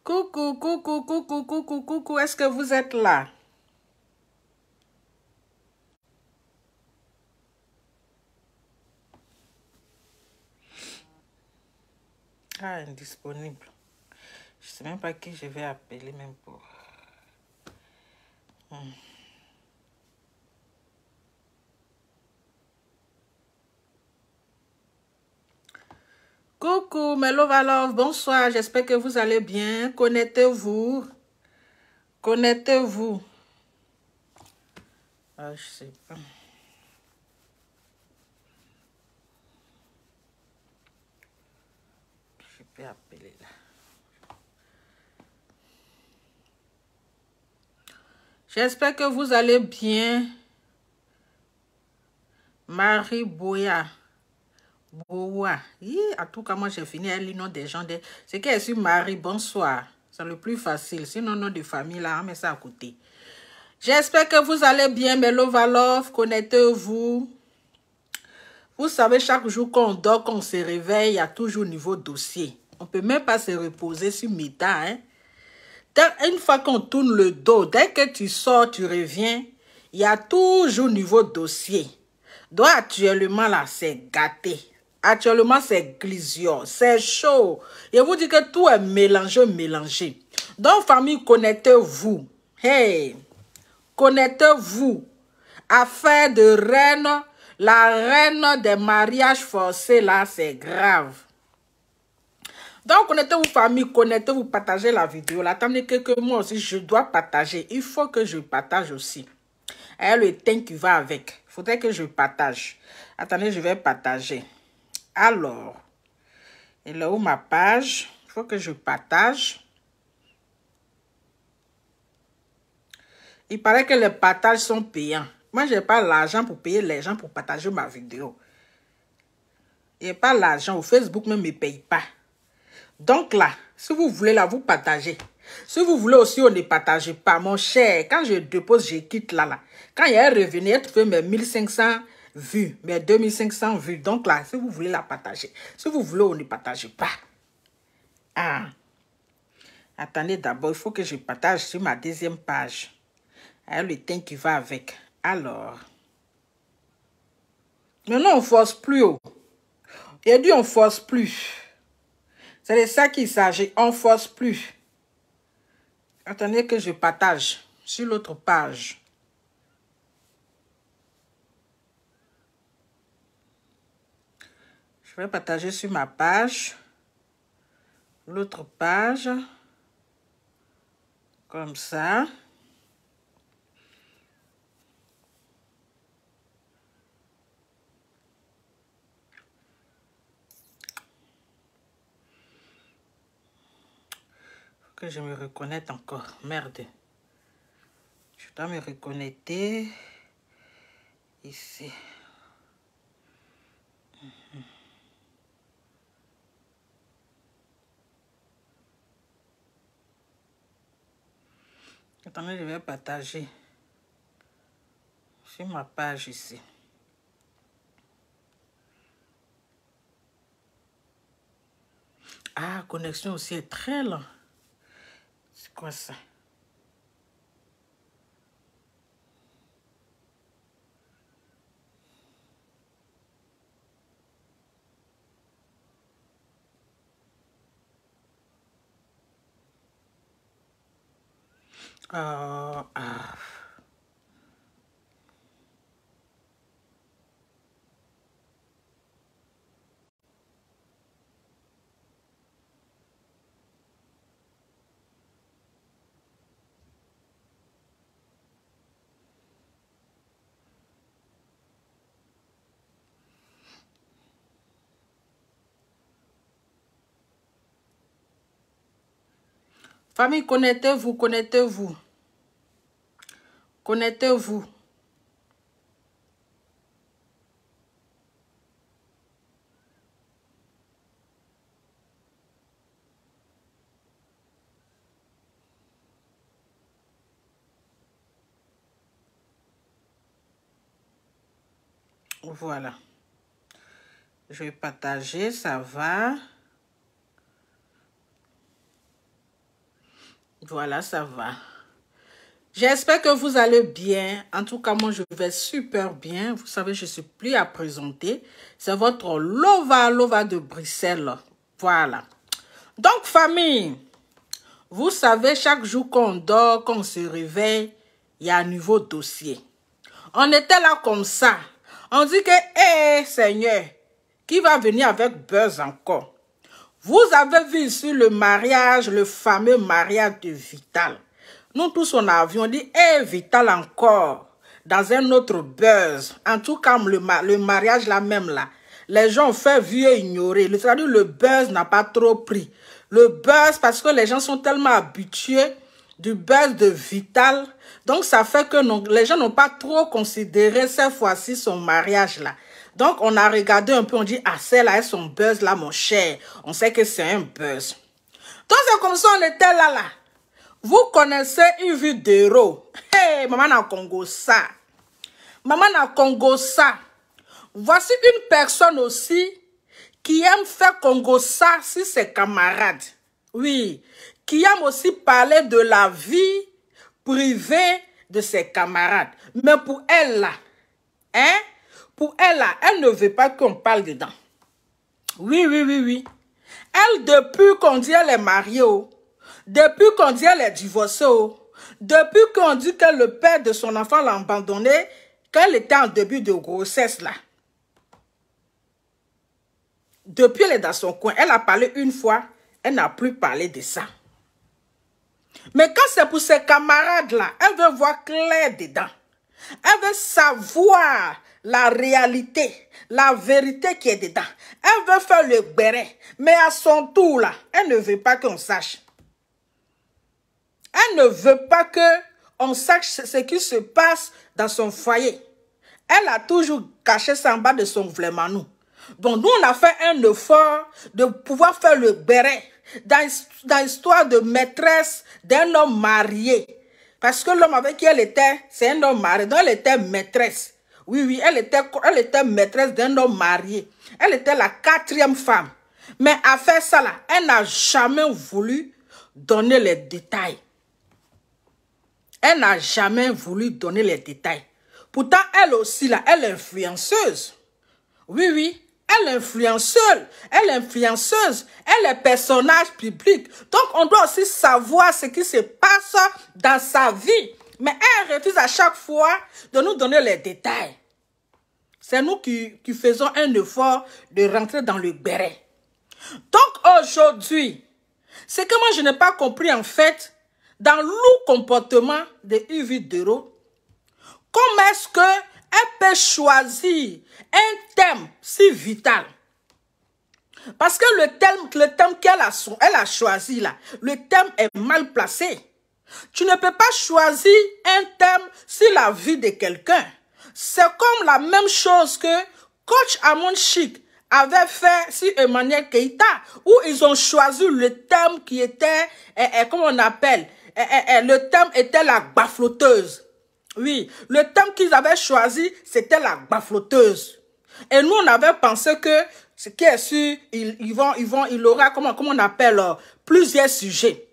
Coucou, coucou, coucou, coucou, coucou, est-ce que vous êtes là? Ah, indisponible. Je sais même pas qui je vais appeler même pour... Coucou, Melo Valov, bonsoir, j'espère que vous allez bien. Connectez-vous. Connectez-vous. Ah, je sais pas. Je peux appeler là. J'espère que vous allez bien. Marie Boya. Boa. En tout cas, moi, j'ai fini à lire le nom des gens. C'est qu'elle est Marie, bonsoir. C'est le plus facile. Sinon, nom de famille, là, on met ça à côté. J'espère que vous allez bien, Melo Valov. Connectez-vous. Vous savez, chaque jour qu'on dort, qu'on se réveille, il y a toujours niveau dossier. On ne peut même pas se reposer sur Meta. Hein? Une fois qu'on tourne le dos, dès que tu sors, tu reviens, il y a toujours niveau dossier. Donc actuellement, là, c'est gâté. Actuellement, c'est glisio, c'est chaud. Je vous dis que tout est mélangé, mélangé. Donc, famille, connectez-vous. Hey, connectez-vous. Affaire de reine, la reine des mariages forcés, là, c'est grave. Donc, connectez-vous, famille, connectez-vous, partagez la vidéo. Là, attendez que moi aussi, je dois partager. Il faut que je partage aussi. Et le temps qui va avec. Il faudrait que je partage. Attendez, je vais partager. Alors, elle est où ma page? Il faut que je partage. Il paraît que les partages sont payants. Moi, je n'ai pas l'argent pour payer les gens pour partager ma vidéo. Il n'y a pas l'argent. Au Facebook même ne me paye pas. Donc là, si vous voulez là, vous partagez. Si vous voulez aussi, on ne partage pas. Mon cher, quand je dépose, je quitte là. Quand il y a un revenu, il trouve mes 1500 vues, mes 2500 vues. Donc là, si vous voulez la partager. Si vous voulez, on ne partage pas. Ah. Attendez d'abord, il faut que je partage sur ma deuxième page. Alors, le temps qui va avec. Alors. Maintenant, on ne force plus. Oh. Il a dit on ne force plus. C'est de ça qu'il s'agit. On ne force plus. Attendez que je partage sur l'autre page. Je vais partager sur ma page. L'autre page. Comme ça. Faut que je me reconnecte encore. Merde. Je dois me reconnecter. Ici. Attendez, je vais partager sur ma page ici. Ah, connexion aussi est très lent. C'est quoi ça? Ah. Famille, connectez-vous, connectez-vous. Connectez-vous. Voilà. Je vais partager, ça va. Voilà, ça va. J'espère que vous allez bien. En tout cas, moi, je vais super bien. Vous savez, je ne suis plus à présenter. C'est votre Lova de Bruxelles. Voilà. Donc, famille, vous savez, chaque jour qu'on dort, qu'on se réveille, il y a un nouveau dossier. On était là comme ça. On dit que, hé, Seigneur, qui va venir avec buzz encore? Vous avez vu ici le mariage, le fameux mariage de Vital. Nous tous on a vu, on dit, hé, Vital encore, dans un autre buzz. En tout cas, le mariage là même là, les gens ont fait vu et ignorer. C'est-à-dire le buzz n'a pas trop pris. Le buzz, parce que les gens sont tellement habitués du buzz de Vital. Donc, ça fait que les gens n'ont pas trop considéré cette fois-ci son mariage là. Donc, on a regardé un peu, on dit, ah, celle-là, son buzz là, mon cher. On sait que c'est un buzz. Donc, c'est comme ça, on était là. Vous connaissez Yves Dero. Hey, maman na Congo ça. Maman na Congo ça. Voici une personne aussi qui aime faire Congo ça sur ses camarades. Oui, qui aime aussi parler de la vie privée de ses camarades. Mais pour elle là, hein? Pour elle là, elle ne veut pas qu'on parle dedans. Oui. Elle, depuis qu'on dit elle est mariée, depuis qu'on dit elle est divorcée, depuis qu'on dit que le père de son enfant l'a abandonnée, qu'elle était en début de grossesse là. Depuis, elle est dans son coin. Elle a parlé une fois, elle n'a plus parlé de ça. Mais quand c'est pour ses camarades là, elle veut voir clair dedans. Elle veut savoir la réalité, la vérité qui est dedans. Elle veut faire le béret. Mais à son tour là, elle ne veut pas qu'on sache. Elle ne veut pas qu'on sache ce qui se passe dans son foyer. Elle a toujours caché ça en bas de son vlemanou. Donc nous, on a fait un effort de pouvoir faire le béret dans l'histoire de maîtresse d'un homme marié. Parce que l'homme avec qui elle était, c'est un homme marié. Donc elle était maîtresse. Oui, elle était maîtresse d'un homme marié. Elle était la 4e femme. Mais à faire ça là, elle n'a jamais voulu donner les détails. Elle n'a jamais voulu donner les détails. Pourtant, elle aussi, là, elle est influenceuse. Oui, elle est influenceuse. Elle est influenceuse. Elle est personnage public. Donc, on doit aussi savoir ce qui se passe dans sa vie. Mais elle refuse à chaque fois de nous donner les détails. C'est nous qui faisons un effort de rentrer dans le béret. Donc, aujourd'hui, ce que moi, je n'ai pas compris, en fait, dans le comportement de Yves Dero, comment est-ce qu'elle peut choisir un thème si vital? Parce que le thème qu'elle a choisi là, le thème est mal placé. Tu ne peux pas choisir un thème sur la vie de quelqu'un. C'est comme la même chose que Coach Amon Chic avait fait sur Emmanuel Keïta, où ils ont choisi le thème qui était, comment on appelle, le thème était la bafloteuse. Oui, le thème qu'ils avaient choisi, c'était la bafloteuse. Et nous, on avait pensé que, ce qui est sûr, il aura, comment on appelle, plusieurs sujets.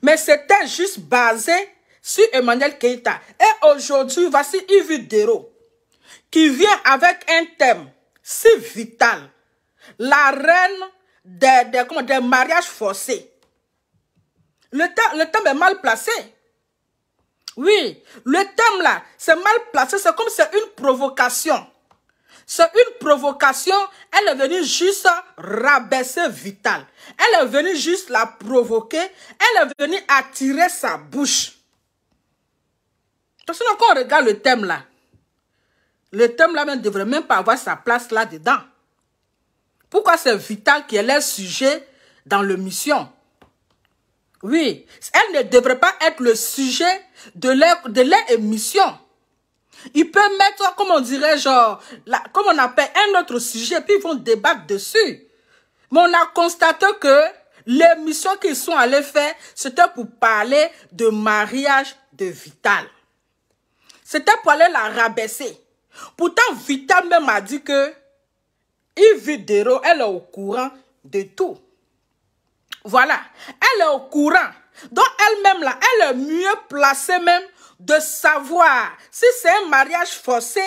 Mais c'était juste basé sur Emmanuel Keïta. Et aujourd'hui, voici Yves Dero, qui vient avec un thème si vital. La reine des mariages forcés. Le thème est mal placé. Oui, le thème là, c'est mal placé. C'est comme c'est une provocation. C'est une provocation. Elle est venue juste rabaisser Vital. Elle est venue juste la provoquer. Elle est venue attirer sa bouche. Parce que quand on regarde le thème là ne devrait même pas avoir sa place là-dedans. Pourquoi c'est Vital qui est le sujet dans l'émission? Oui, elle ne devrait pas être le sujet de leur émission. Ils peuvent mettre, comme on dirait, genre, comme on appelle un autre sujet, puis ils vont débattre dessus. Mais on a constaté que l'émission qu'ils sont allés faire, c'était pour parler de mariage de Vital. C'était pour aller la rabaisser. Pourtant, Vital même a dit que Yves Dero, elle est au courant de tout. Voilà, elle est au courant. Donc elle-même là, elle est mieux placée même de savoir si c'est un mariage forcé,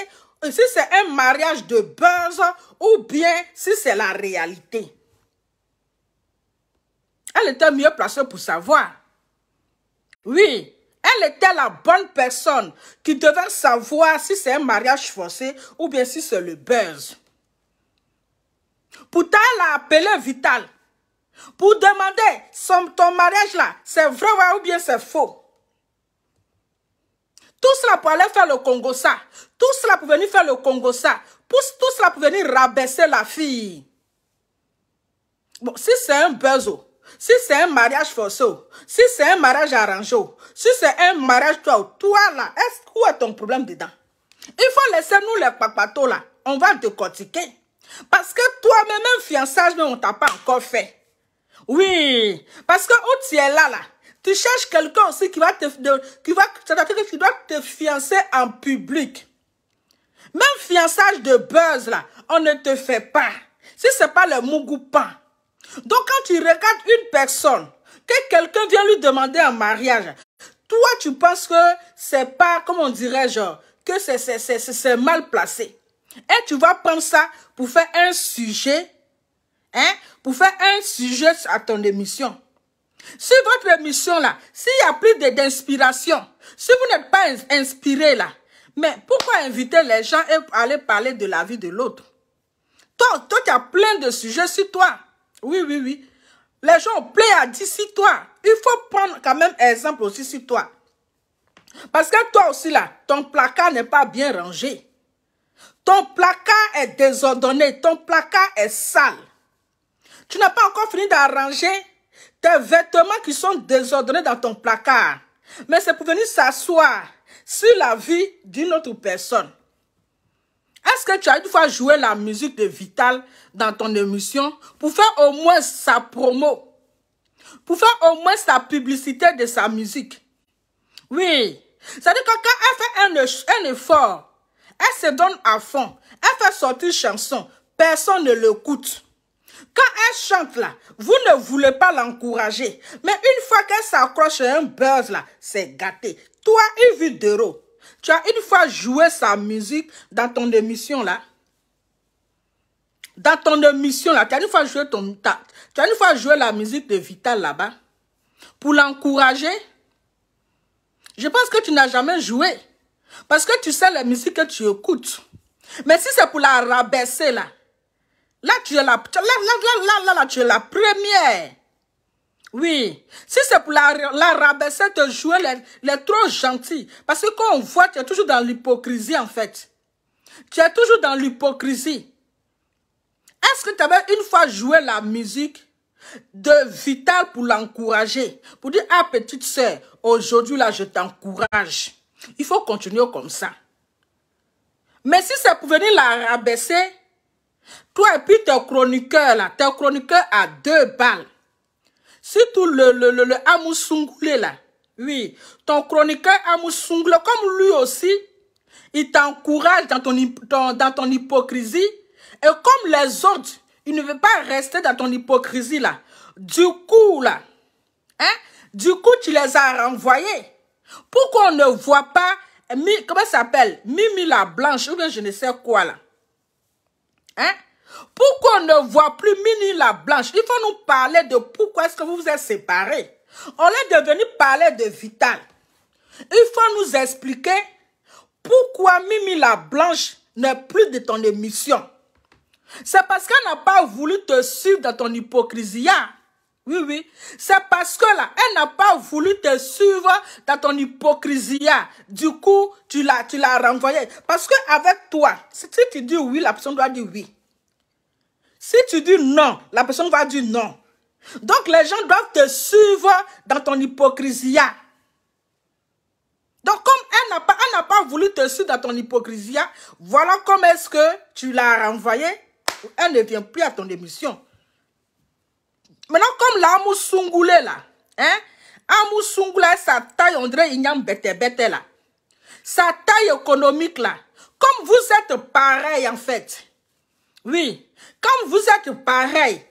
si c'est un mariage de buzz ou bien si c'est la réalité. Elle était mieux placée pour savoir. Oui, elle était la bonne personne qui devait savoir si c'est un mariage forcé ou bien si c'est le buzz. Pourtant, elle a appelé Vital pour demander ton mariage là, c'est vrai ou bien c'est faux. Tout cela pour aller faire le Congo ça. Tout cela pour venir faire le Congo ça. Tout cela pour venir rabaisser la fille. Bon, si c'est un buzz, si c'est un mariage forcé, si c'est un mariage arrangé, si c'est un mariage toi là, où est ton problème dedans? Il faut laisser nous les papatos là. On va décortiquer. Parce que toi-même, un fiançage, on ne t'a pas encore fait. Oui, parce que où tu es là, tu cherches quelqu'un aussi qui doit te fiancer en public. Même fiançage de buzz, là, on ne te fait pas. Si ce n'est pas le mougoupan. Donc, quand tu regardes une personne, que quelqu'un vient lui demander en mariage, toi, tu penses que c'est pas, comment on dirait, genre, que c'est mal placé. Et tu vas prendre ça pour faire un sujet, pour faire un sujet à ton émission. Si votre émission là, s'il n'y a plus d'inspiration, si vous n'êtes pas inspiré là, mais pourquoi inviter les gens et aller parler de la vie de l'autre? Toi, tu as plein de sujets sur toi. Oui, oui, oui. Les gens ont plein à dire sur toi. Il faut prendre quand même exemple aussi sur toi. Parce que toi aussi là, ton placard n'est pas bien rangé. Ton placard est désordonné, ton placard est sale. Tu n'as pas encore fini d'arranger tes vêtements qui sont désordonnés dans ton placard. Mais c'est pour venir s'asseoir sur la vie d'une autre personne. Est-ce que tu as une fois joué la musique de Vital dans ton émission pour faire au moins sa promo? Pour faire au moins sa publicité de sa musique? Oui. C'est-à-dire que quand elle fait un effort, elle se donne à fond, elle fait sortir chanson, personne ne l'écoute. Quand elle chante là, vous ne voulez pas l'encourager. Mais une fois qu'elle s'accroche à un buzz là, c'est gâté. Toi, une vidéo, tu as une fois joué sa musique dans ton émission là. Dans ton émission là, tu as une fois joué la musique de Vital là-bas. Pour l'encourager. Je pense que tu n'as jamais joué. Parce que tu sais la musique que tu écoutes. Mais si c'est pour la rabaisser là, là, tu es la première. Oui. Si c'est pour la rabaisser, te jouer les trop gentils. Parce que quand on voit, tu es toujours dans l'hypocrisie, en fait. Tu es toujours dans l'hypocrisie. Est-ce que tu avais une fois joué la musique de Vital pour l'encourager? Pour dire, ah, petite sœur, aujourd'hui, là, je t'encourage. Il faut continuer comme ça. Mais si c'est pour venir la rabaisser, toi et puis tes chroniqueurs là, tes chroniqueurs à 2 balles. Surtout le Amoussougoulé là. Oui, ton chroniqueur Amoussougoulé, comme lui aussi, il t'encourage dans ton hypocrisie. Et comme les autres, il ne veut pas rester dans ton hypocrisie là. Du coup là, du coup tu les as renvoyés. Pourquoi on ne voit pas, comment ça s'appelle, Mimi la Blanche ou bien je ne sais quoi là. Pourquoi on ne voit plus Mimi la Blanche? Il faut nous parler de pourquoi est-ce que vous vous êtes séparés. On est devenu parler de Vital. Il faut nous expliquer pourquoi Mimi la Blanche n'est plus de ton émission. C'est parce qu'elle n'a pas voulu te suivre dans ton hypocrisie. Oui, oui. C'est parce que là, elle n'a pas voulu te suivre dans ton hypocrisie. Du coup, tu l'as renvoyée. Parce qu'avec toi, si tu dis oui, la personne doit dire oui. Si tu dis non, la personne va dire non. Donc, les gens doivent te suivre dans ton hypocrisie. Donc, comme elle n'a pas voulu te suivre dans ton hypocrisie, voilà comment est-ce que tu l'as renvoyée. Elle ne vient plus à ton émission. Maintenant, comme l'Amoussougoulé là, Amoussougoulé, sa taille, on dirait Ignam Bete là. Sa taille économique là, comme vous êtes pareil en fait. Oui, comme vous êtes pareil,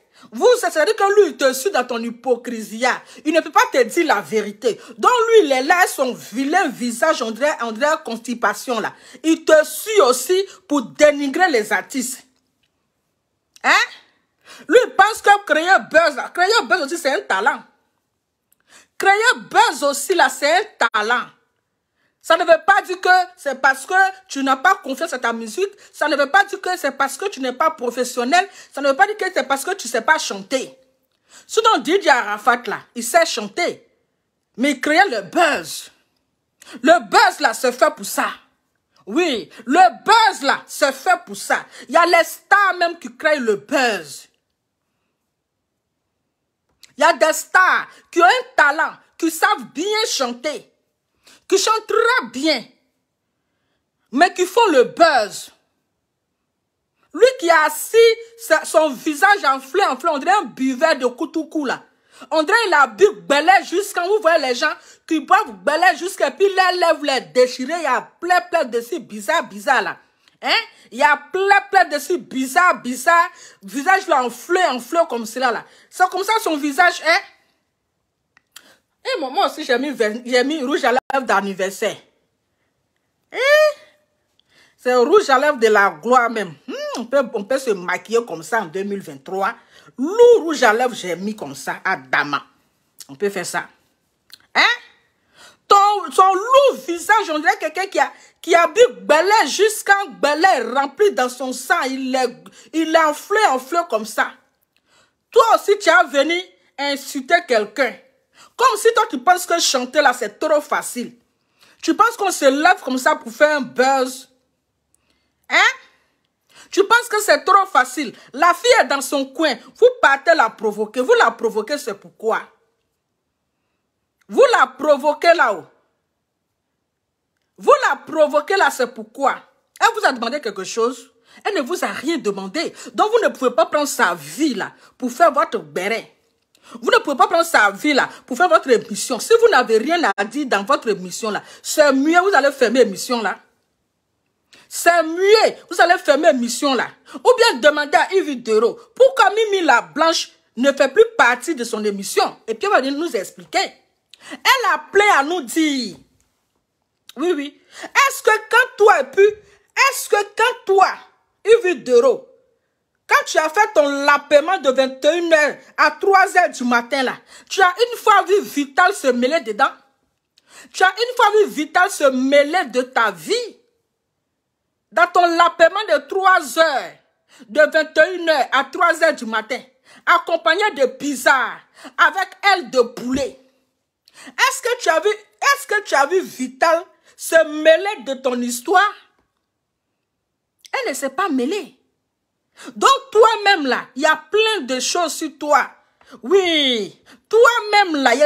C'est-à-dire que lui, il te suit dans ton hypocrisie. Il ne peut pas te dire la vérité. Donc lui, il est là, son vilain visage, on dirait constipation là. Il te suit aussi pour dénigrer les artistes. Hein? Lui, il pense que créer buzz aussi, c'est un talent. Créer buzz aussi là, c'est un talent. Ça ne veut pas dire que c'est parce que tu n'as pas confiance à ta musique. Ça ne veut pas dire que c'est parce que tu n'es pas professionnel. Ça ne veut pas dire que c'est parce que tu ne sais pas chanter. Sinon, DJ Arafat, là, il sait chanter. Mais il crée le buzz. Le buzz, là, se fait pour ça. Oui, le buzz, là, se fait pour ça. Il y a les stars même qui créent le buzz. Il y a des stars qui ont un talent, qui savent bien chanter. Qui chantent très bien, mais qui font le buzz. Lui qui a assis, son visage enflé, on dirait un buveur de koutoukou là. On dirait il a bu belé jusqu'à, vous voyez les gens qui boivent belé jusqu'à, puis les lèvres les déchirées, il y a plein de si bizarre là. Hein? Il y a plein de si bizarre, visage là enflé comme cela là. C'est comme ça son visage est. Et moi aussi, j'ai mis rouge à lèvres d'anniversaire. C'est rouge à lèvres de la gloire même. On peut se maquiller comme ça en 2023. Lourd rouge à lèvres, j'ai mis comme ça à Dama. On peut faire ça. Hein? Son lourd visage, on dirait quelqu'un qui a bu belé jusqu'à belé rempli dans son sang. Il est enflé comme ça. Toi aussi, tu as venu insulter quelqu'un. Comme si toi, tu penses que chanter là, c'est trop facile. Tu penses qu'on se lève comme ça pour faire un buzz? Hein? Tu penses que c'est trop facile. La fille est dans son coin. Vous partez la provoquer. Vous la provoquez, c'est pourquoi? Vous la provoquez là-haut. Vous la provoquez là, c'est pourquoi? Elle vous a demandé quelque chose. Elle ne vous a rien demandé. Donc, vous ne pouvez pas prendre sa vie là pour faire votre béret. Vous ne pouvez pas prendre sa vie là pour faire votre émission. Si vous n'avez rien à dire dans votre émission là, c'est mieux, vous allez fermer l'émission là. C'est mieux, vous allez fermer l'émission là. Ou bien demander à Yves Dero pourquoi Mimi la Blanche ne fait plus partie de son émission. Et puis elle va venir nous expliquer. Elle a appelé à nous dire. Oui. Est-ce que quand toi, Yves Dero, quand tu as fait ton lapement de 21h à 3h du matin, là, tu as une fois vu Vital se mêler dedans? Tu as une fois vu Vital se mêler de ta vie? Dans ton lapement de 3h, de 21h à 3h du matin, accompagné de pizza, avec aile de poulet. Est-ce que tu as vu Vital se mêler de ton histoire? Elle ne s'est pas mêlée. Donc, toi-même, là, il y a plein de choses sur toi. Oui, toi-même, là, il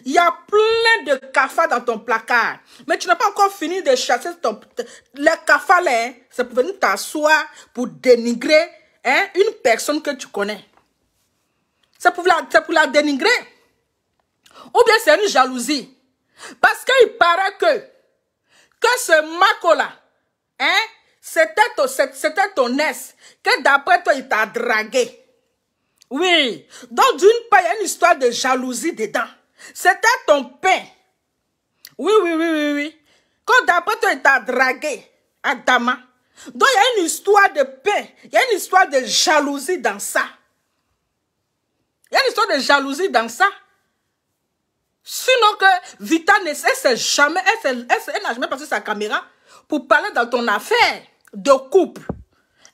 y a plein de cafards dans ton placard. Mais tu n'as pas encore fini de chasser les cafards, là, hein, c'est pour venir t'asseoir, pour dénigrer une personne que tu connais. C'est pour la dénigrer. Ou bien c'est une jalousie. Parce qu'il paraît que ce Mako-là, c'était ton ex, que d'après toi, il t'a dragué. Oui. Donc, d'une part, il y a une histoire de jalousie dedans. C'était ton père. Oui. Quand d'après toi, il t'a dragué à Dama. Donc, il y a une histoire de pain. Il y a une histoire de jalousie dans ça. Il y a une histoire de jalousie dans ça. Sinon que Vita elle n'a jamais passé sa caméra pour parler dans ton affaire de couple.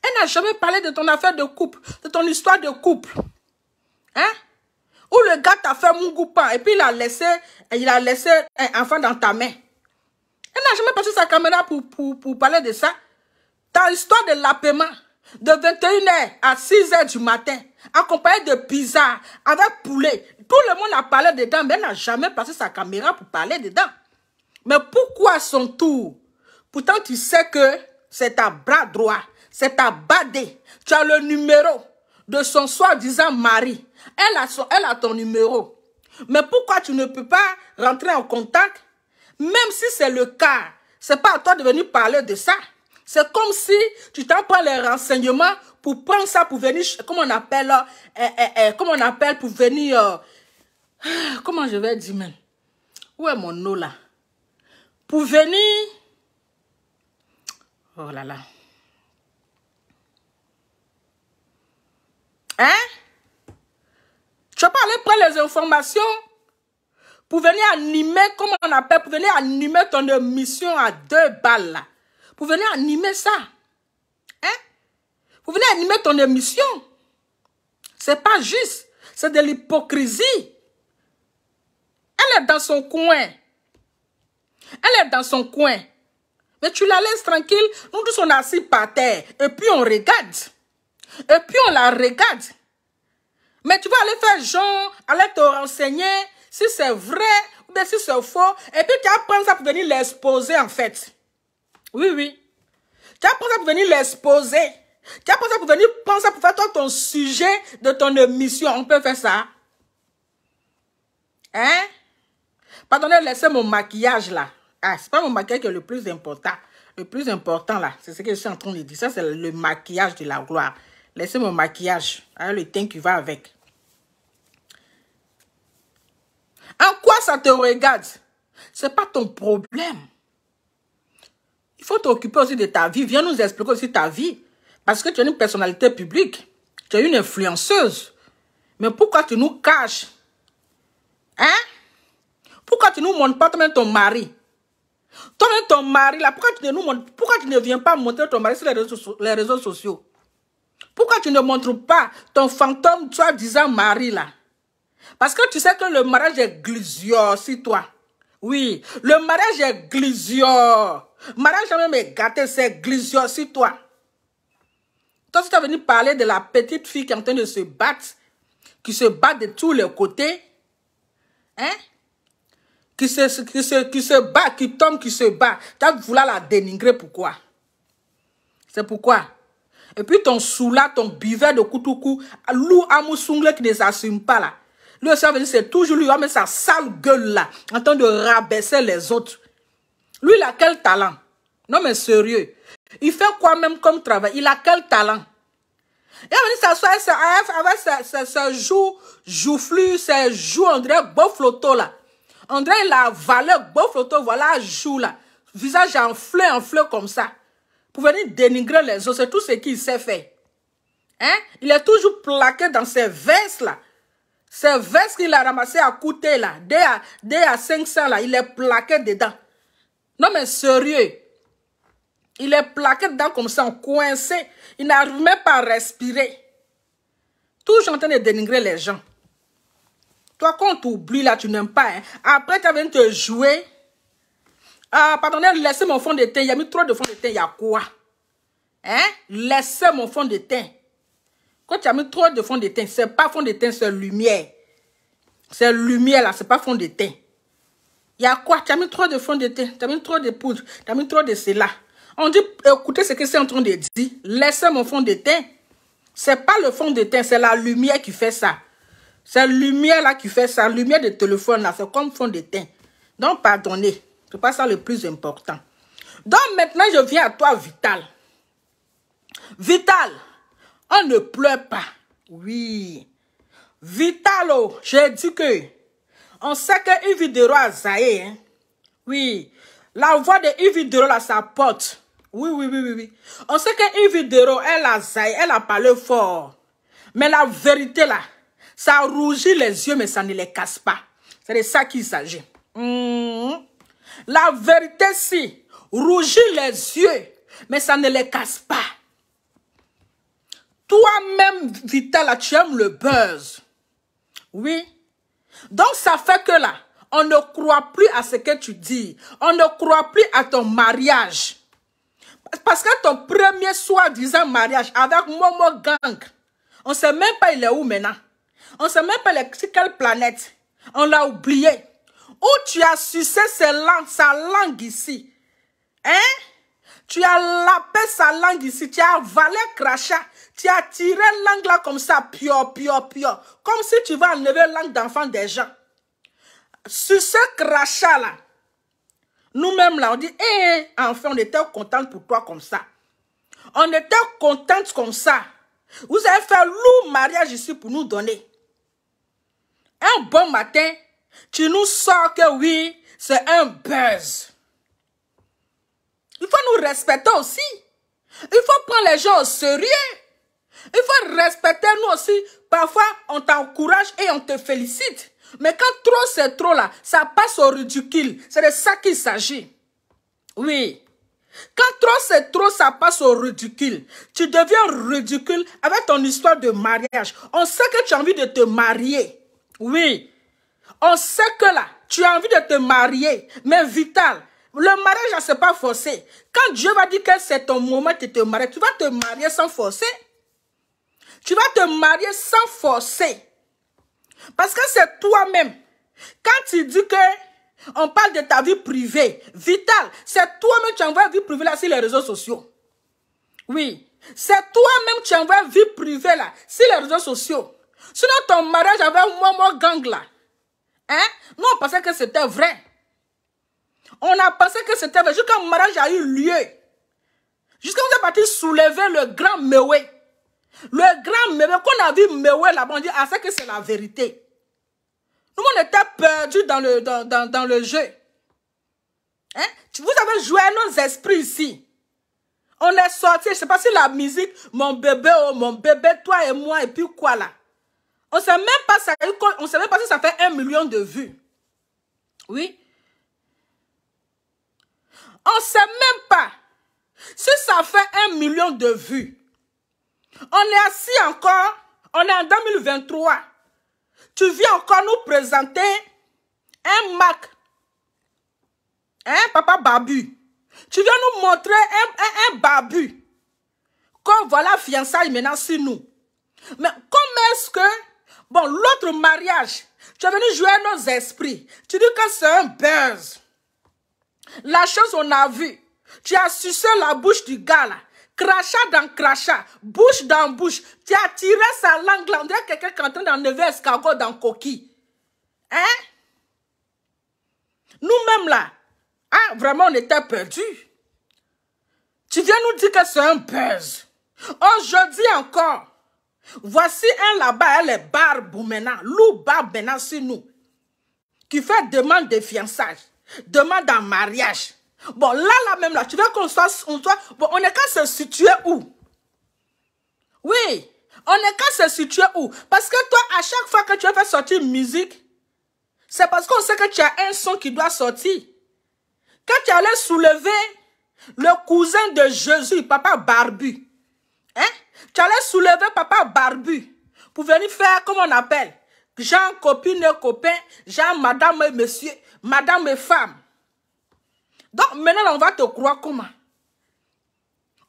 Elle n'a jamais parlé de ton affaire de couple, de ton histoire de couple. Hein? Où le gars t'a fait Mungoupa et puis il a laissé un enfant dans ta main. Elle n'a jamais passé sa caméra pour parler de ça. Ta histoire de lapement de 21h à 6h du matin, accompagné de pizza, avec poulet. Tout le monde a parlé dedans, mais elle n'a jamais passé sa caméra pour parler dedans. Mais pourquoi son tour? Pourtant, tu sais que c'est ta bras droit, c'est ta badée. Tu as le numéro de son soi-disant mari. Elle a ton numéro. Mais pourquoi tu ne peux pas rentrer en contact? Même si c'est le cas, c'est pas à toi de venir parler de ça. C'est comme si tu t'en prends les renseignements pour prendre ça, pour venir, comment on appelle, pour venir, comment je vais dire, même, où est mon eau là? Pour venir, oh là là, hein? Tu vas pas aller prendre les informations pour venir animer, comment on appelle, pour venir animer ton émission à 2 balles là. Pour venir animer ça. Hein? Pour venir animer ton émission. C'est pas juste. C'est de l'hypocrisie. Elle est dans son coin. Elle est dans son coin. Mais tu la laisses tranquille. Nous tous on est assis par terre. Et puis on regarde. Et puis on la regarde. Mais tu vas aller faire genre, aller te renseigner si c'est vrai ou bien si c'est faux. Et puis tu vas prendre ça pour venir l'exposer en fait. Oui, oui. Tu vas prendre ça pour venir l'exposer. Tu vas prendre ça pour venir prendre ça pour faire toi ton sujet de ton émission. On peut faire ça. Hein? Pardonnez, laissez mon maquillage là. Ah, c'est pas mon maquillage qui est le plus important. Le plus important là, c'est ce que je suis en train de dire. Ça, c'est le maquillage de la gloire. Laissez mon maquillage. Avec le teint qui va avec. En quoi ça te regarde? C'est pas ton problème. Il faut t'occuper aussi de ta vie. Viens nous expliquer aussi ta vie. Parce que tu es une personnalité publique. Tu es une influenceuse. Mais pourquoi tu nous caches? Hein? Pourquoi tu ne nous montres pas toi-même ton mari? Toi-même ton mari, là, pourquoi tu ne viens pas montrer ton mari sur les réseaux sociaux? Pourquoi tu ne montres pas ton fantôme, soi-disant mari, là? Parce que tu sais que le mariage est glisio, si toi. Oui, le mariage est glisio. Le mariage jamais est gâté, c'est glisio, si toi. Toi, tu es venu parler de la petite fille qui est en train de se battre, qui se bat de tous les côtés, hein? Qui se bat, qui tombe, qui se bat. Tu as voulu la dénigrer, pourquoi? C'est pourquoi? Et puis ton soula, ton bivet de Koutoukou, Lou Amoussougle qui ne s'assume pas là. Lui aussi, c'est toujours lui, mais sa sale gueule là, en train de rabaisser les autres. Lui, il a quel talent? Non, mais sérieux. Il fait quoi même comme travail? Il a quel talent? Il a venu s'asseoir avec ses joues joufflues, ses joues, on dirait beau flotto là. On dirait il a avalé beau flotto, voilà, joue là. Visage enflé comme ça. Pour venir dénigrer les autres, c'est tout ce qu'il sait faire. Hein? Il est toujours plaqué dans ses vestes là. Ces vestes qu'il a ramassées à coûter là, dès à 500 là, il est plaqué dedans. Non mais sérieux. Il est plaqué dedans comme ça, coincé. Il n'arrive même pas à respirer. Toujours en train de dénigrer les gens. Toi, quand on t'oublie là, tu n'aimes pas. Hein? Après, tu viens te jouer. Ah, pardonnez, laissez mon fond de teint. Il y a mis trop de fond de teint. Il y a quoi? Hein? Laissez mon fond de teint. Quand tu as mis trop de fond de teint, c'est pas fond de teint, c'est lumière. C'est lumière là, c'est pas fond de teint. Il y a quoi? Tu as mis trop de fond de teint, tu as mis trop de poudre, tu as mis trop de cela. On dit, écoutez ce que c'est en train de dire. Laissez mon fond de teint. C'est pas le fond de teint, c'est la lumière qui fait ça. C'est la lumière là qui fait ça. La lumière de téléphone là, c'est comme fond de teint. Donc, pardonnez. C'est pas ça le plus important. Donc, maintenant, je viens à toi, Vital. Vital. On ne pleure pas. Oui. Vitalo, j'ai dit que on sait que Yves Dero a zaïe. Hein? Oui. La voix de Yves Dero là, ça porte. Oui. On sait que Yves Dero, elle a zaïe, elle a parlé fort. Mais la vérité là, ça rougit les yeux, mais ça ne les casse pas. C'est de ça qu'il s'agit. La vérité, si, rougit les yeux, mais ça ne les casse pas. Toi-même, Vital, tu aimes le buzz. Oui. Donc, ça fait que là, on ne croit plus à ce que tu dis. On ne croit plus à ton mariage. Parce que ton premier soi-disant mariage avec Momo Gang, on ne sait même pas il est où maintenant. On ne sait même pas sur quelle planète. On l'a oublié. Où tu as sucé sa langue ici. Hein? Tu as lapé sa langue ici. Tu as avalé crachat. Tu as tiré langue là comme ça, pio. Comme si tu vas enlever langue d'enfant des gens. Sur ce crachat là, nous-mêmes là, on dit, enfin, on était contente pour toi comme ça. On était contente comme ça. Vous avez fait lourd mariage ici pour nous donner. Un bon matin, tu nous sors que oui, c'est un buzz. Il faut nous respecter aussi. Il faut prendre les gens au sérieux. Il faut respecter nous aussi. Parfois, on t'encourage et on te félicite. Mais quand trop c'est trop là, ça passe au ridicule. C'est de ça qu'il s'agit. Oui. Quand trop c'est trop, ça passe au ridicule. Tu deviens ridicule avec ton histoire de mariage. On sait que tu as envie de te marier. Oui. On sait que là, tu as envie de te marier. Mais Vital, le mariage, c'est pas forcé. Quand Dieu va dire que c'est ton moment de te marier, tu vas te marier sans forcer. Tu vas te marier sans forcer. Parce que c'est toi-même. Quand tu dis que on parle de ta vie privée, Vital, c'est toi-même qui envoies vie privée là sur les réseaux sociaux. Oui. C'est toi-même qui envoies vie privée là sur les réseaux sociaux. Sinon ton mariage avec Momo Gang là. Hein? Nous on pensait que c'était vrai. On a pensé que c'était vrai. Jusqu'à le mariage a eu lieu. Jusqu'à vous êtes parti soulever le grand Mewé. Le grand Mewé, qu'on a vu Mewé là-bas, on dit, ah, c'est que c'est la vérité. Nous, on était perdus dans le jeu. Hein? Vous avez joué nos esprits ici. On est sortis, je ne sais pas si la musique, mon bébé, toi et moi, et puis quoi là. On ne sait même pas, on sait même pas si ça fait 1 million de vues. Oui. On ne sait même pas si ça fait 1 million de vues. On est assis encore, on est en 2023. Tu viens encore nous présenter un Mac. Hein, papa Babu? Tu viens nous montrer un Babu. Comme voilà, fiançailles maintenant sur nous. Mais comment est-ce que, bon, l'autre mariage, tu es venu jouer nos esprits. Tu dis que c'est un buzz. La chose on a vu. Tu as sucé la bouche du gars là. Crachat dans crachat, bouche dans bouche. Tu as tiré sa langue là. On dirait quelqu'un qui est en train d'enlever escargot dans coquille. Hein? Nous-mêmes là, ah, vraiment on était perdus. Tu viens nous dire que c'est un buzz. Aujourd'hui encore, voici un là-bas, elle est barbe maintenant, loup barbe maintenant sur nous. Qui fait demande de fiançailles, demande en mariage. Bon, là même, là, tu veux qu'on soit, bon, on est qu'à se situer où? Oui, on est qu'à se situer où? Parce que toi, à chaque fois que tu veux faire sortir une musique, c'est parce qu'on sait que tu as un son qui doit sortir. Quand tu allais soulever le cousin de Jésus, papa Barbu, hein? Tu allais soulever papa Barbu pour venir faire, comment on appelle? Jean, copine et copain, Jean, madame et monsieur, madame et femme. Donc, maintenant, on va te croire comment?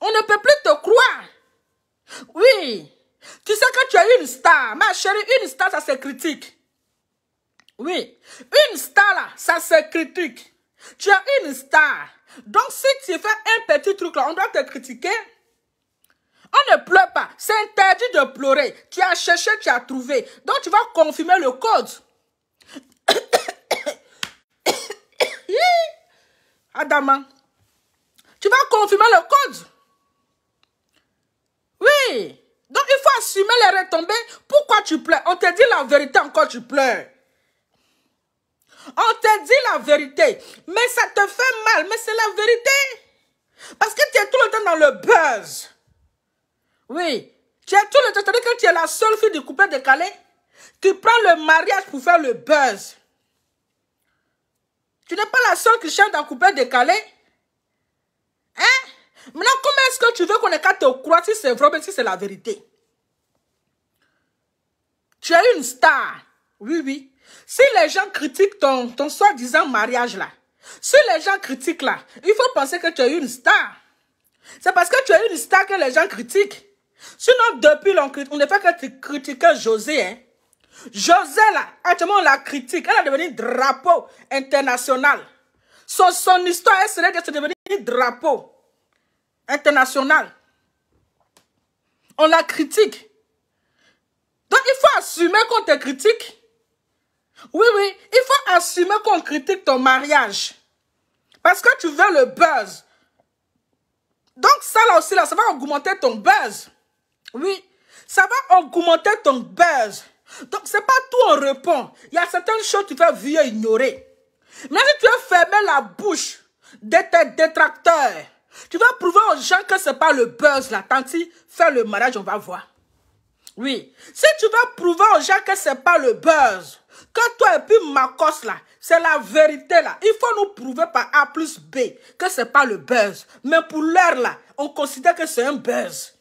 On ne peut plus te croire. Oui. Tu sais que tu es une star. Ma chérie, une star, ça se critique. Oui. Une star, là, ça se critique. Tu es une star. Donc, si tu fais un petit truc, là, on doit te critiquer. On ne pleure pas. C'est interdit de pleurer. Tu as cherché, tu as trouvé. Donc, tu vas confirmer le code. Adama, tu vas confirmer le code. Oui. Donc, il faut assumer les retombées. Pourquoi tu pleures? On te dit la vérité, encore tu pleures. On te dit la vérité. Mais ça te fait mal. Mais c'est la vérité. Parce que tu es tout le temps dans le buzz. Oui. Tu es tout le temps, c'est-à-dire que tu es la seule fille du coupé décalé qui prend le mariage pour faire le buzz. Tu n'es pas la seule qui chante en coupé décalé. Hein? Maintenant, comment est-ce que tu veux qu'on ait qu'à te croire si c'est vrai, si c'est la vérité? Tu es une star. Oui, oui. Si les gens critiquent ton soi-disant mariage là, si les gens critiquent là, il faut penser que tu es une star. C'est parce que tu es une star que les gens critiquent. Sinon, depuis, on ne fait que critiquer José, hein. José, là, actuellement, on la critique. Elle est devenue drapeau international. Son histoire, elle serait de devenir drapeau international. On la critique. Donc, il faut assumer qu'on te critique. Oui, oui, il faut assumer qu'on critique ton mariage. Parce que tu veux le buzz. Donc, ça là aussi, là, ça va augmenter ton buzz. Oui. Ça va augmenter ton buzz. Donc, c'est pas tout on répond. Il y a certaines choses que tu vas vieux ignorer. Mais si tu veux fermer la bouche de tes détracteurs, tu vas prouver aux gens que ce n'est pas le buzz là. Tanti, fais le mariage, on va voir. Oui. Si tu vas prouver aux gens que ce n'est pas le buzz, que toi et puis Marcos là, c'est la vérité là. Il faut nous prouver par A plus B que ce n'est pas le buzz. Mais pour l'heure là, on considère que c'est un buzz.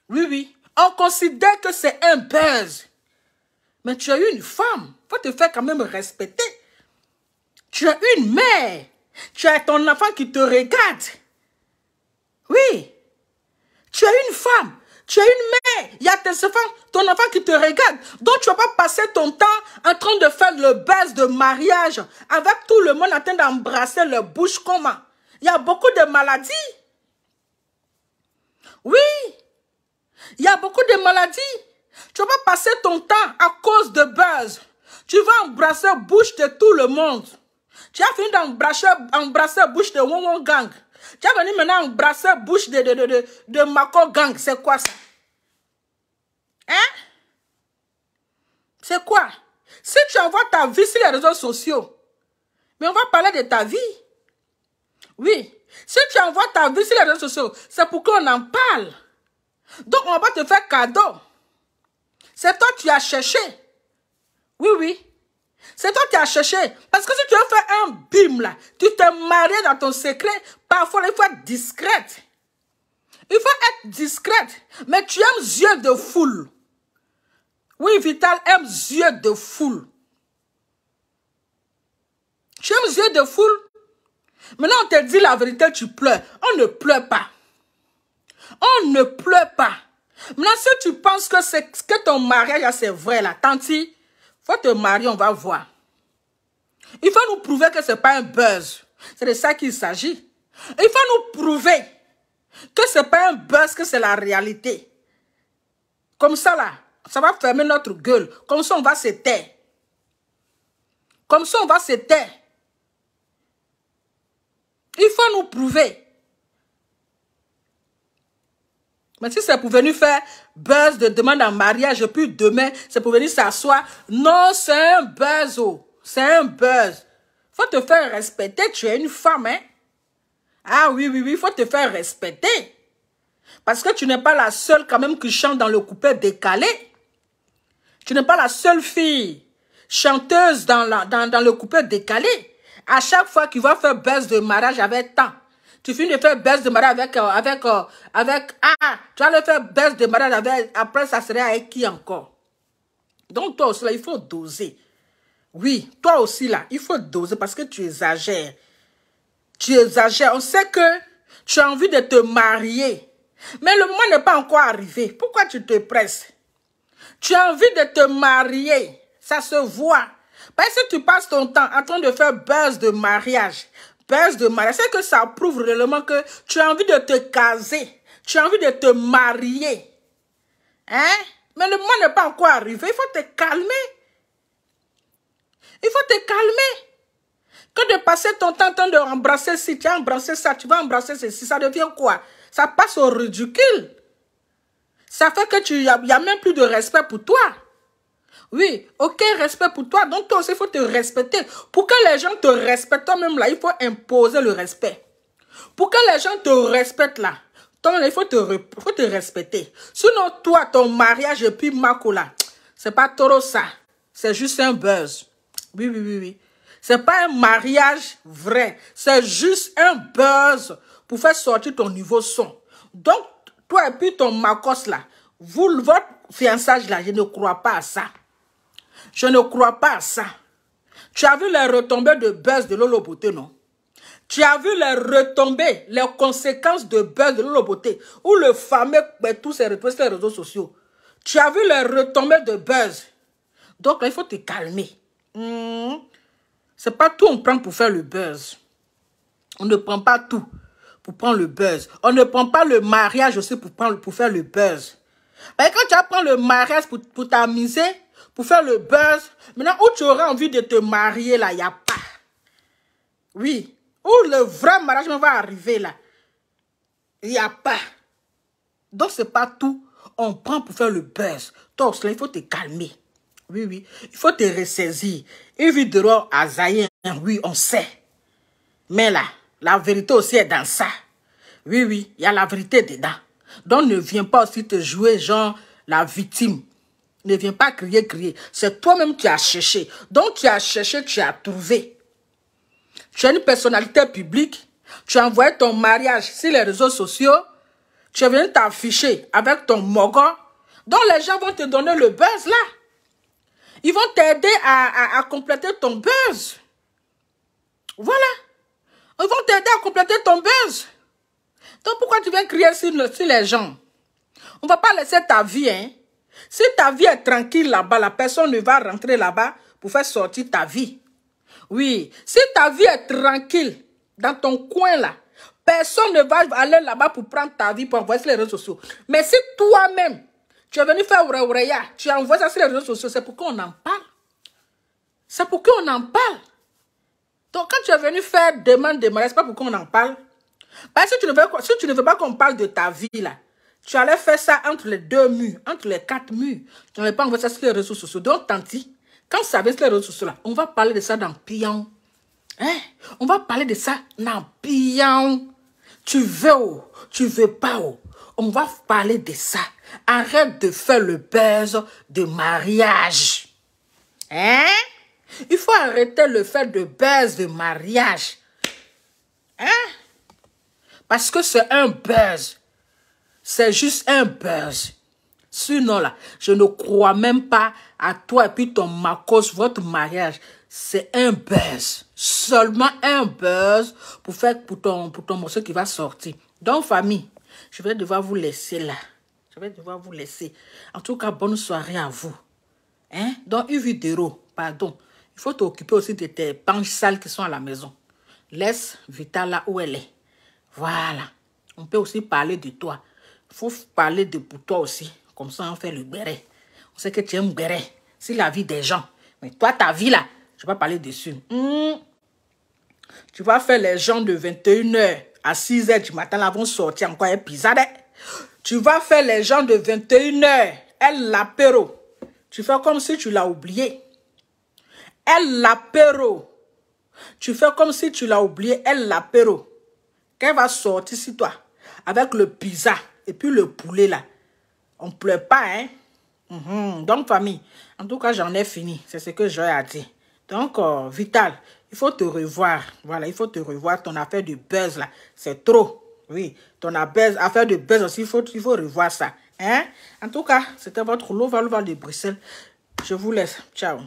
Oui, oui. On considère que c'est un buzz. Mais tu es une femme. Il faut te faire quand même respecter. Tu es une mère. Tu as ton enfant qui te regarde. Oui. Tu es une femme. Tu es une mère. Il y a ton enfant qui te regarde. Donc tu ne vas pas passer ton temps en train de faire le buzz de mariage avec tout le monde en train d'embrasser leur bouche. Comment? Il y a beaucoup de maladies. Oui. Il y a beaucoup de maladies. Tu ne vas pas passer ton temps à cause de buzz. Tu vas embrasser la bouche de tout le monde. Tu as fini d'embrasser la bouche de Wong Gang. Tu as venu maintenant embrasser la bouche de Mako Gang. C'est quoi ça? Hein? C'est quoi? Si tu envoies ta vie sur les réseaux sociaux, mais on va parler de ta vie. Oui. Si tu envoies ta vie sur les réseaux sociaux, c'est pour qu'on en parle. Donc, on va te faire cadeau. C'est toi qui as cherché. Oui, oui. C'est toi qui as cherché. Parce que si tu veux faire un bim là, tu t'es marié dans ton secret, parfois il faut être discrète. Il faut être discrète. Mais tu aimes yeux de foule. Oui, Vital aime yeux de foule. Tu aimes yeux de foule. Maintenant, on te dit la vérité, tu pleures. On ne pleure pas. On ne pleure pas. Maintenant, si tu penses que ton mariage, c'est vrai, là, tanti, faut te marier, on va voir. Il faut nous prouver que ce n'est pas un buzz. C'est de ça qu'il s'agit. Il faut nous prouver que ce n'est pas un buzz, que c'est la réalité. Comme ça, là, ça va fermer notre gueule. Comme ça, on va se taire. Comme ça, on va se taire. Il faut nous prouver. Mais si c'est pour venir faire buzz de demande en mariage, et puis demain, c'est pour venir s'asseoir. Non, c'est un buzz. Oh. C'est un buzz. Faut te faire respecter. Tu es une femme, hein? Ah oui, oui, oui, il faut te faire respecter. Parce que tu n'es pas la seule quand même qui chante dans le couplet décalé. Tu n'es pas la seule fille chanteuse dans le couplet décalé. À chaque fois qu'il va faire buzz de mariage avec temps. Tu finis de faire buzz de mariage avec tu vas le faire buzz de mariage avec, après ça serait avec qui encore? Donc toi aussi là, il faut doser. Oui, toi aussi là, il faut doser parce que tu exagères. Tu exagères. On sait que tu as envie de te marier. Mais le moment n'est pas encore arrivé. Pourquoi tu te presses? Tu as envie de te marier. Ça se voit. Parce que tu passes ton temps en train de faire buzz de mariage. Buzz de mariage. C'est que ça prouve réellement que tu as envie de te caser. Tu as envie de te marier. Hein? Mais le moment n'est pas encore arrivé. Il faut te calmer. Il faut te calmer. Que de passer ton temps en train de embrasser ci, tu as embrassé ça, tu vas embrasser ceci, ça devient quoi? Ça passe au ridicule. Ça fait que il y a même plus de respect pour toi. Oui, aucun respect pour toi. Donc toi aussi, il faut te respecter. Pour que les gens te respectent, toi-même là, il faut imposer le respect. Pour que les gens te respectent là, toi, il faut te respecter. Sinon, toi, ton mariage et puis Mako là, c'est pas trop ça. C'est juste un buzz. Oui, oui, oui, oui. C'est pas un mariage vrai. C'est juste un buzz pour faire sortir ton niveau son. Donc, toi et puis ton Marcos là, votre fiançage là, je ne crois pas à ça. Je ne crois pas à ça. Tu as vu les retombées de buzz de Lolo Beauté, non? Tu as vu les retombées, les conséquences de buzz de Lolo Beauté, ou le fameux, tous ces réseaux sociaux. Tu as vu les retombées de buzz. Donc là, il faut te calmer. C'est pas tout on prend pour faire le buzz. On ne prend pas tout pour prendre le buzz. On ne prend pas le mariage aussi pour faire le buzz. Mais quand tu vas prendre le mariage pour t'amuser, pour faire le buzz, maintenant où tu auras envie de te marier, là, il n'y a pas. Oui. Où le vrai mariage va arriver, là, il n'y a pas. Donc, ce n'est pas tout On prend pour faire le buzz. Donc, il faut te calmer. Oui, oui. Il faut te ressaisir. Une vidéo à Zaïre, oui, on sait. Mais là, la vérité aussi est dans ça. Oui, oui, il y a la vérité dedans. Donc, ne viens pas aussi te jouer genre la victime. Ne viens pas crier, crier. C'est toi-même qui as cherché. Donc, tu as cherché, tu as trouvé. Tu es une personnalité publique. Tu as envoyé ton mariage sur les réseaux sociaux. Tu es venu t'afficher avec ton mogon. Donc, les gens vont te donner le buzz là. Ils vont t'aider à compléter ton buzz. Voilà. Ils vont t'aider à compléter ton buzz. Donc, pourquoi tu viens crier sur les gens? On ne va pas laisser ta vie, hein. Si ta vie est tranquille là-bas, la personne ne va rentrer là-bas pour faire sortir ta vie. Oui. Si ta vie est tranquille dans ton coin là, personne ne va aller là-bas pour prendre ta vie pour envoyer sur les réseaux sociaux. Mais si toi-même, tu es venu faire oureya, tu as envoyé ça sur les réseaux sociaux, c'est pour qu'on en parle. C'est pour qu'on en parle. Donc, quand tu es venu faire demande de mariage, c'est pas pour qu'on en parle. Parce que si tu ne veux pas qu'on parle de ta vie là, tu allais faire ça entre les 2 murs, entre les 4 murs. Tu n'allais pas envoyer ça sur les réseaux sociaux. Donc, tanti, quand ça vient sur les réseaux sociaux là, on va parler de ça dans Pion. Hein? On va parler de ça dans Pion. Tu veux ou tu veux pas ou, on va parler de ça. Arrête de faire le buzz de mariage. Hein? Il faut arrêter le fait de buzz de mariage. Hein? Parce que c'est un buzz. C'est juste un buzz. Sinon là, je ne crois même pas à toi et puis ton Marcos, votre mariage. C'est un buzz. Seulement un buzz pour ton morceau qui va sortir. Donc famille, je vais devoir vous laisser là. Je vais devoir vous laisser. En tout cas, bonne soirée à vous. Hein? Donc une vidéo, pardon. Il faut t'occuper aussi de tes panches sales qui sont à la maison. Laisse Vita là où elle est. Voilà. On peut aussi parler de toi. Il faut parler de pour toi aussi. Comme ça, on fait le béret. On sait que tu aimes béret. C'est la vie des gens. Mais toi, ta vie là, je vais pas parler dessus. Tu vas faire les gens de 21h à 6h du matin. Là, vont sortir encore un pizza. Tu vas faire les gens de 21h. Elle l'apéro. Tu fais comme si tu l'as oublié. Elle l'apéro. Tu fais comme si tu l'as oublié. Elle l'apéro. Quand elle va sortir sur toi, avec le pizza et puis le poulet là, on ne pleure pas, hein? Donc, famille, en tout cas, j'en ai fini. C'est ce que j'ai à dire. Donc, Vital, il faut te revoir. Voilà, il faut te revoir. Ton affaire de buzz là, c'est trop. Oui, ton affaire de buzz aussi, il faut revoir ça. Hein? En tout cas, c'était votre Louval de Bruxelles. Je vous laisse. Ciao.